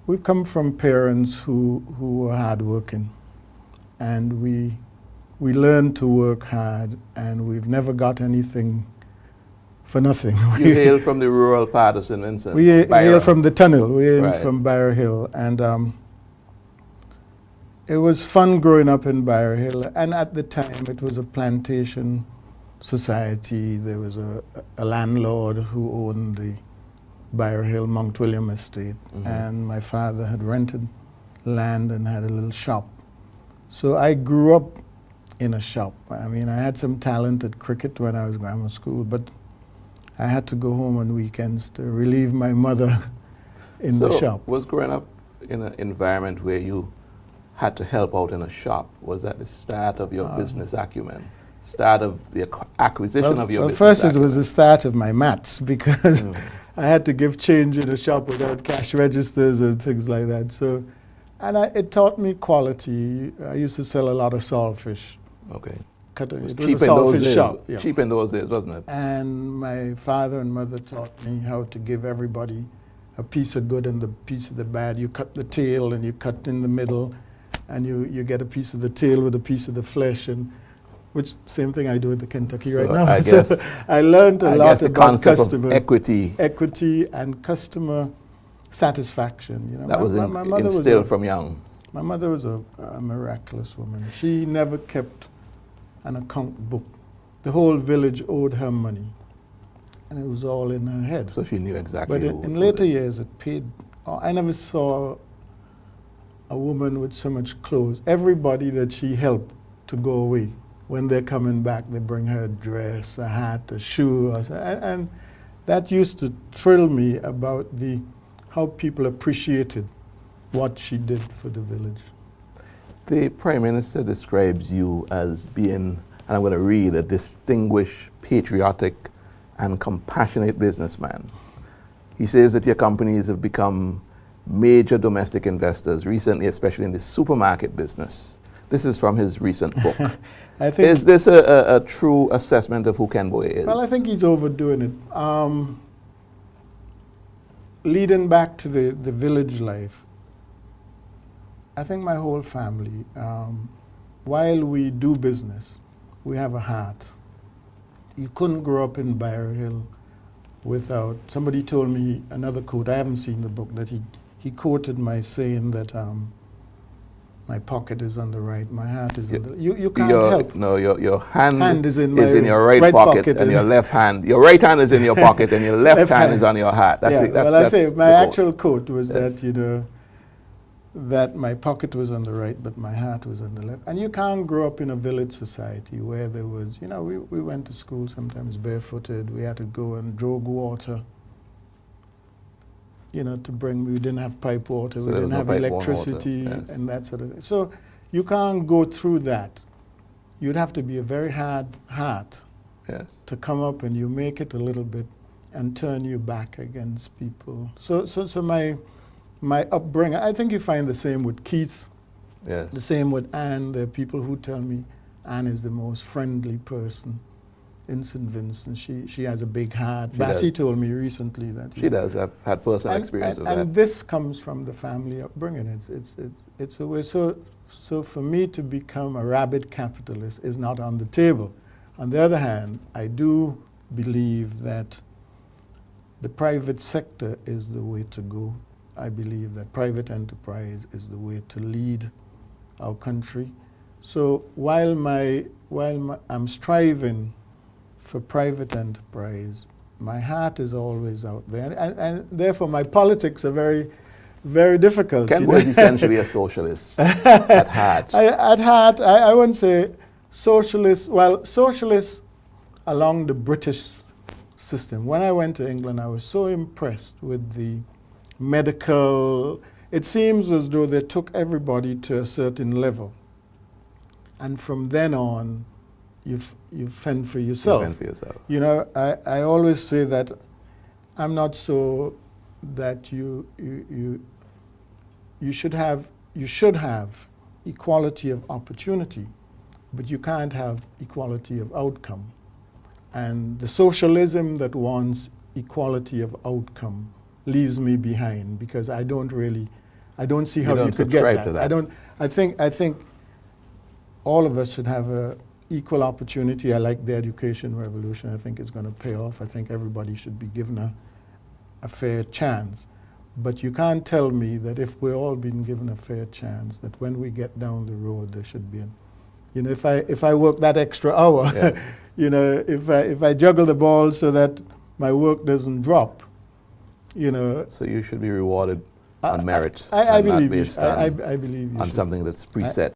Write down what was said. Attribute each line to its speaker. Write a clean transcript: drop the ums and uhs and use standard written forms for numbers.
Speaker 1: we come from parents who were hardworking, and we learned to work hard, and we've never got anything for nothing.
Speaker 2: You hail from the rural part of St. Vincent?
Speaker 1: We hail from the tunnel. We hail
Speaker 2: Right.
Speaker 1: from Byre Hill, and it was fun growing up in Byre Hill. And at the time, it was a plantation society. There was a landlord who owned the Byre Hill Mount William estate, and my father had rented land and had a little shop. So I grew up in a shop. I mean, I had some talent at cricket when I was grammar school, but I had to go home on weekends to relieve my mother in the shop.
Speaker 2: Was growing up in an environment where you had to help out in a shop, was that the start of your business acumen? Start of the acquisition of your business
Speaker 1: first
Speaker 2: acumen?
Speaker 1: it was the start of my maths, because I had to give change in a shop without cash registers and things like that. So, and it taught me quality. I used to sell a lot of saltfish.
Speaker 2: Okay.
Speaker 1: It was
Speaker 2: Cheap
Speaker 1: a
Speaker 2: in those
Speaker 1: saltfish
Speaker 2: days.
Speaker 1: shop. Yeah.
Speaker 2: Cheap in those days, wasn't it?
Speaker 1: And my father and mother taught me how to give everybody a piece of good and the piece of the bad. You cut the tail and you cut in the middle, and you get a piece of the tail with a piece of the flesh, and which same thing I do at the Kentucky right now.
Speaker 2: I guess,
Speaker 1: I learned a lot about customer
Speaker 2: equity
Speaker 1: and customer satisfaction. You know,
Speaker 2: that was
Speaker 1: my mother
Speaker 2: instilled from young.
Speaker 1: My mother was a miraculous woman. She never kept an account book. The whole village owed her money, and it was all in her head.
Speaker 2: So she knew exactly.
Speaker 1: But in later years, it paid. I never saw a woman with so much clothes. Everybody that she helped to go away, when they're coming back, they bring her a dress, a hat, a shoe, and that used to thrill me about how people appreciated what she did for the village.
Speaker 2: The Prime Minister describes you as being, and I'm going to read, a distinguished, patriotic, and compassionate businessman. He says that your companies have become major domestic investors recently, especially in the supermarket business. This is from his recent book.
Speaker 1: I think
Speaker 2: is this a true assessment of who Ken Boyea is?
Speaker 1: Well, I think he's overdoing it. Leading back to the village life, I think my whole family, while we do business, we have a heart. You couldn't grow up in Byre Hill without, somebody told me another quote, I haven't seen the book, that he quoted my saying that my pocket is on the right, my heart is on the left. You can't help.
Speaker 2: No, your hand
Speaker 1: is in
Speaker 2: your right pocket and your left hand. Your right hand is in your pocket and your left hand is on your heart. That's it.
Speaker 1: Well, I say my actual quote was that, you know, that my pocket was on the right, but my heart was on the left. And you can't grow up in a village society where there was, you know, we went to school sometimes barefooted. We had to go and drag water, you know, to bring, we didn't have pipe water, we didn't have electricity and that sort of thing. So you can't go through that. You'd have to be a very hard heart to come up, and you make it a little bit and turn you back against people. So my upbringing, I think you find the same with Keith, the same with Anne. There are people who tell me Anne is the most friendly person in St. Vincent. She has a big heart. Bassie told me recently that
Speaker 2: she does. I've had personal experience with that.
Speaker 1: And this comes from the family upbringing. It's a way. So for me to become a rabid capitalist is not on the table. On the other hand, I do believe that the private sector is the way to go. I believe that private enterprise is the way to lead our country. So while I'm striving for private enterprise, my heart is always out there, and therefore my politics are very, very difficult.
Speaker 2: Ken was essentially a socialist at heart.
Speaker 1: At heart, I wouldn't say socialist. Well, socialist along the British system. When I went to England, I was so impressed with the medical. It seems as though they took everybody to a certain level, and from then on, you fend for yourself.
Speaker 2: You fend for yourself. You
Speaker 1: know, I always say that I'm not so that you should have equality of opportunity, but you can't have equality of outcome. And the socialism that wants equality of outcome leaves me behind, because I don't really I don't see how
Speaker 2: You
Speaker 1: you,
Speaker 2: don't
Speaker 1: could get
Speaker 2: subscribe
Speaker 1: that.
Speaker 2: to that.
Speaker 1: I think all of us should have a equal opportunity. I like the education revolution. I think it's going to pay off. I think everybody should be given a fair chance. But you can't tell me that if we're all being given a fair chance, that when we get down the road, there should be if I work that extra hour,
Speaker 2: Yeah.
Speaker 1: if I juggle the ball so that my work doesn't drop,
Speaker 2: So you should be rewarded on merit.
Speaker 1: I
Speaker 2: and not
Speaker 1: believe you.
Speaker 2: based on,
Speaker 1: I believe you
Speaker 2: on
Speaker 1: should.
Speaker 2: something that's preset.